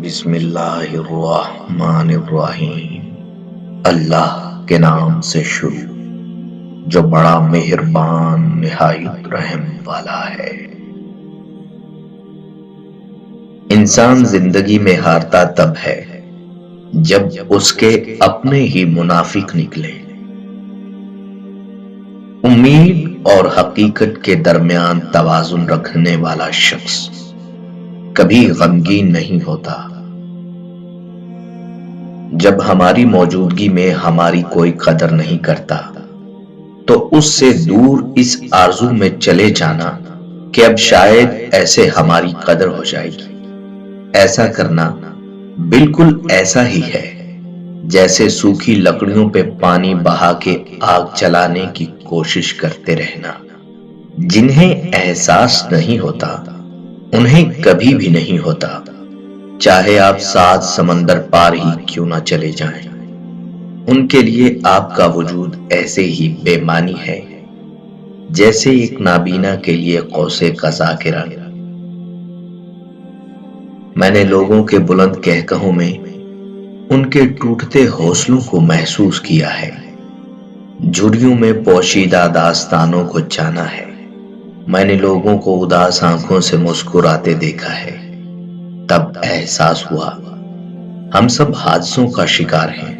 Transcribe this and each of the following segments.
بسم اللہ الرحمن الرحیم۔ اللہ کے نام سے شروع جو بڑا مہربان نہایت رحم والا ہے۔ انسان زندگی میں ہارتا تب ہے جب اس کے اپنے ہی منافق نکلے۔ امید اور حقیقت کے درمیان توازن رکھنے والا شخص کبھی غمگین نہیں ہوتا۔ جب ہماری موجودگی میں ہماری کوئی قدر نہیں کرتا تو اس سے دور اس آرزو میں چلے جانا کہ اب شاید ایسے ہماری قدر ہو جائے گی۔ ایسا کرنا بالکل ایسا ہی ہے جیسے سوکھی لکڑیوں پہ پانی بہا کے آگ جلانے کی کوشش کرتے رہنا۔ جنہیں احساس نہیں ہوتا انہیں کبھی بھی نہیں ہوتا، چاہے آپ 7 سمندر پار ہی کیوں نہ چلے جائیں۔ ان کے لیے آپ کا وجود ایسے ہی بے معنی ہے جیسے ایک نابینا کے لیے قوس قزح کے رنگ۔ میں نے لوگوں کے بلند کہکہوں میں ان کے ٹوٹتے حوصلوں کو محسوس کیا ہے، جھریوں میں پوشیدہ داستانوں کو جانا ہے۔ میں نے لوگوں کو اداس آنکھوں سے مسکراتے دیکھا ہے، تب احساس ہوا ہم سب حادثوں کا شکار ہیں،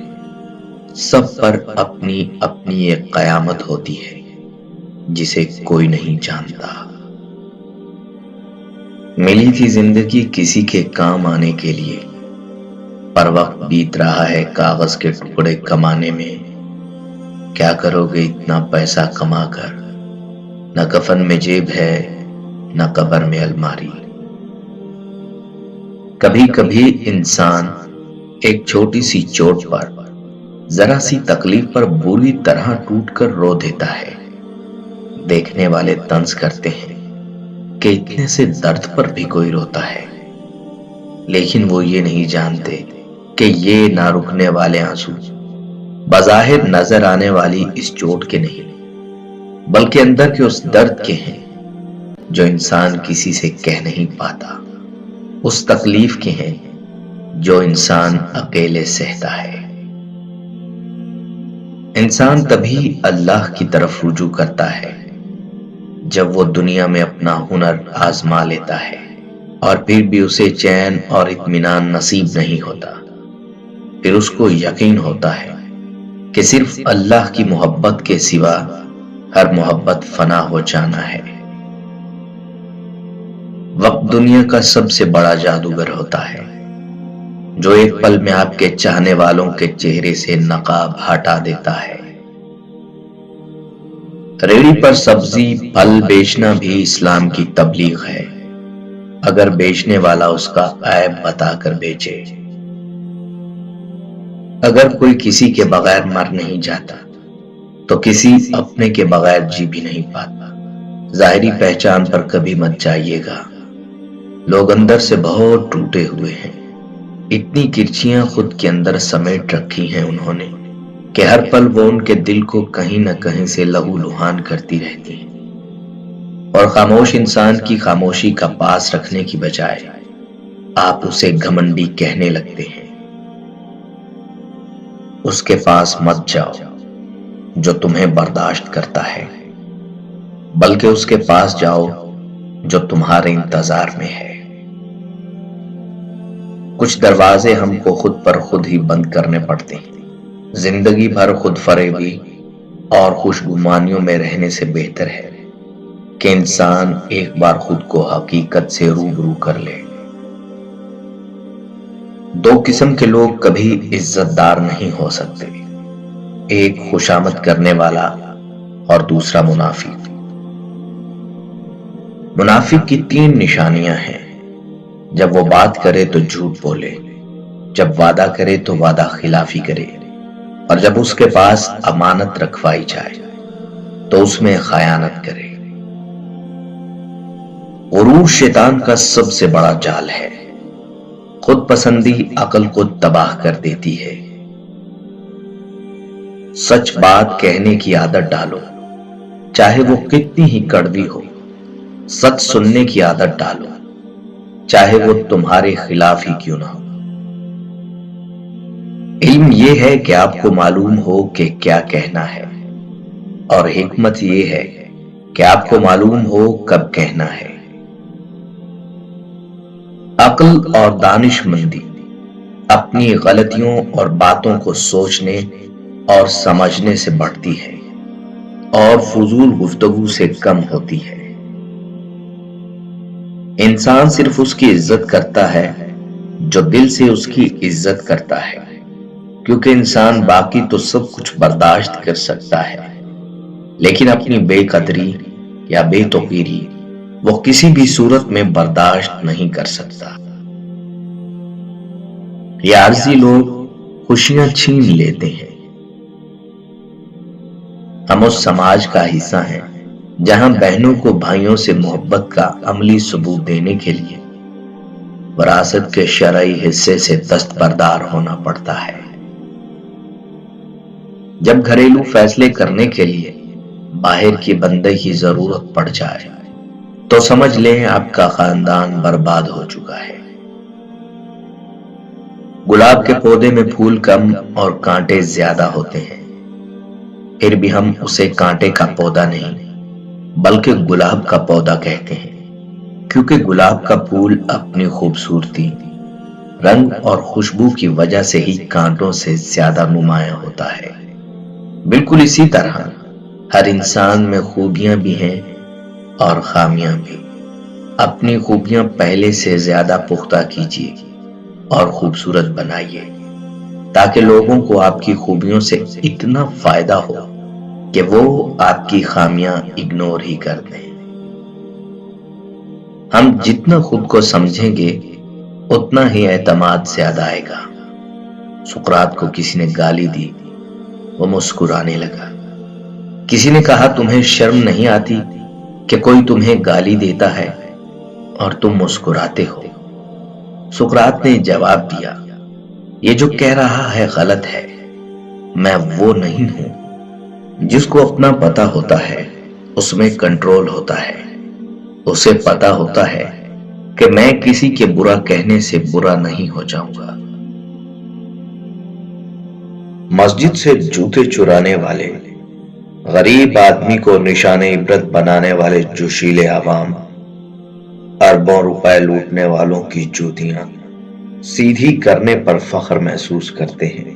سب پر اپنی اپنی ایک قیامت ہوتی ہے جسے کوئی نہیں جانتا۔ ملی تھی زندگی کسی کے کام آنے کے لیے، پر وقت بیت رہا ہے کاغذ کے ٹکڑے کمانے میں۔ کیا کرو گے اتنا پیسہ کما کر؟ نہ کفن میں جیب ہے نہ قبر میں الماری۔ کبھی کبھی انسان ایک چھوٹی سی چوٹ پر، ذرا سی تکلیف پر بری طرح ٹوٹ کر رو دیتا ہے۔ دیکھنے والے طنز کرتے ہیں کہ اتنے سے درد پر بھی کوئی روتا ہے، لیکن وہ یہ نہیں جانتے کہ یہ نہ رکنے والے آنسو بظاہر نظر آنے والی اس چوٹ کے نہیں بلکہ اندر کے اس درد کے ہیں جو انسان کسی سے کہہ نہیں پاتا، اس تکلیف کے ہیں جو انسان اکیلے سہتا ہے۔ انسان تبھی اللہ کی طرف رجوع کرتا ہے جب وہ دنیا میں اپنا ہنر آزما لیتا ہے اور پھر بھی اسے چین اور اطمینان نصیب نہیں ہوتا۔ پھر اس کو یقین ہوتا ہے کہ صرف اللہ کی محبت کے سوا ہر محبت فنا ہو جانا ہے۔ وقت دنیا کا سب سے بڑا جادوگر ہوتا ہے جو ایک پل میں آپ کے چاہنے والوں کے چہرے سے نقاب ہٹا دیتا ہے۔ ریڑھی پر سبزی پھل بیچنا بھی اسلام کی تبلیغ ہے، اگر بیچنے والا اس کا عیب بتا کر بیچے۔ اگر کوئی کسی کے بغیر مر نہیں جاتا تو کسی اپنے کے بغیر جی بھی نہیں پاتا۔ ظاہری پہچان پر کبھی مت جائیے گا، لوگ اندر سے بہت ٹوٹے ہوئے ہیں۔ اتنی کرچیاں خود کے اندر سمیٹ رکھی ہیں انہوں نے کہ ہر پل وہ ان کے دل کو کہیں نہ کہیں سے لہو لہان کرتی رہتی ہیں، اور خاموش انسان کی خاموشی کا پاس رکھنے کی بجائے آپ اسے گھمنڈی کہنے لگتے ہیں۔ اس کے پاس مت جاؤ جو تمہیں برداشت کرتا ہے، بلکہ اس کے پاس جاؤ جو تمہارے انتظار میں ہے۔ کچھ دروازے ہم کو خود پر خود ہی بند کرنے پڑتے ہیں۔ زندگی بھر خود فریبی اور خوشگمانیوں میں رہنے سے بہتر ہے کہ انسان ایک بار خود کو حقیقت سے روبرو کر لے۔ 2 قسم کے لوگ کبھی عزت دار نہیں ہو سکتے، ایک خوشامد کرنے والا اور دوسرا منافق۔ منافق کی 3 نشانیاں ہیں: جب وہ بات کرے تو جھوٹ بولے، جب وعدہ کرے تو وعدہ خلافی کرے، اور جب اس کے پاس امانت رکھوائی جائے تو اس میں خیانت کرے۔ غرور شیطان کا سب سے بڑا جال ہے، خود پسندی عقل کو تباہ کر دیتی ہے۔ سچ بات کہنے کی عادت ڈالو، چاہے وہ کتنی ہی کڑوی ہو۔ سچ سننے کی عادت ڈالو، چاہے وہ تمہارے خلاف ہی کیوں نہ ہو۔ علم یہ ہے کہ آپ کو معلوم ہو کہ کیا کہنا ہے، اور حکمت یہ ہے کہ آپ کو معلوم ہو کب کہنا ہے۔ عقل اور دانش مندی اپنی غلطیوں اور باتوں کو سوچنے اور سمجھنے سے بڑھتی ہے اور فضول گفتگو سے کم ہوتی ہے۔ انسان صرف اس کی عزت کرتا ہے جو دل سے اس کی عزت کرتا ہے، کیونکہ انسان باقی تو سب کچھ برداشت کر سکتا ہے، لیکن اپنی بے قدری یا بے توقیری وہ کسی بھی صورت میں برداشت نہیں کر سکتا۔ یہ عارضی لوگ خوشیاں چھین لیتے ہیں۔ ہم اس سماج کا حصہ ہیں جہاں بہنوں کو بھائیوں سے محبت کا عملی ثبوت دینے کے لیے وراثت کے شرعی حصے سے دستبردار ہونا پڑتا ہے۔ جب گھریلو فیصلے کرنے کے لیے باہر کی بندے کی ضرورت پڑ جائے تو سمجھ لیں آپ کا خاندان برباد ہو چکا ہے۔ گلاب کے پودے میں پھول کم اور کانٹے زیادہ ہوتے ہیں، پھر بھی ہم اسے کانٹے کا پودا نہیں بلکہ گلاب کا پودا کہتے ہیں، کیونکہ گلاب کا پھول اپنی خوبصورتی، رنگ اور خوشبو کی وجہ سے ہی کانٹوں سے زیادہ نمایاں ہوتا ہے۔ بالکل اسی طرح ہر انسان میں خوبیاں بھی ہیں اور خامیاں بھی۔ اپنی خوبیاں پہلے سے زیادہ پختہ کیجیے اور خوبصورت بنائیے، تاکہ لوگوں کو آپ کی خوبیوں سے اتنا فائدہ ہو کہ وہ آپ کی خامیاں اگنور ہی کر دیں۔ ہم جتنا خود کو سمجھیں گے اتنا ہی اعتماد زیادہ آئے گا۔ سقراط کو کسی نے گالی دی، وہ مسکرانے لگا۔ کسی نے کہا تمہیں شرم نہیں آتی کہ کوئی تمہیں گالی دیتا ہے اور تم مسکراتے ہو؟ سقراط نے جواب دیا، یہ جو کہہ رہا ہے غلط ہے، میں وہ نہیں ہوں۔ جس کو اپنا پتہ ہوتا ہے اس میں کنٹرول ہوتا ہے، اسے پتہ ہوتا ہے کہ میں کسی کے برا کہنے سے برا نہیں ہو جاؤں گا۔ مسجد سے جوتے چرانے والے، غریب آدمی کو نشان عبرت بنانے والے جوشیلے عوام، اربوں روپے لوٹنے والوں کی جوتیاں سیدھی کرنے پر فخر محسوس کرتے ہیں۔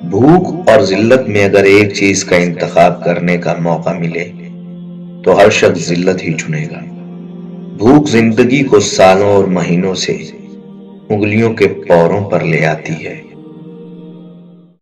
بھوک اور ذلت میں اگر ایک چیز کا انتخاب کرنے کا موقع ملے تو ہر شخص ذلت ہی چنے گا۔ بھوک زندگی کو سالوں اور مہینوں سے انگلیوں کے پوروں پر لے آتی ہے۔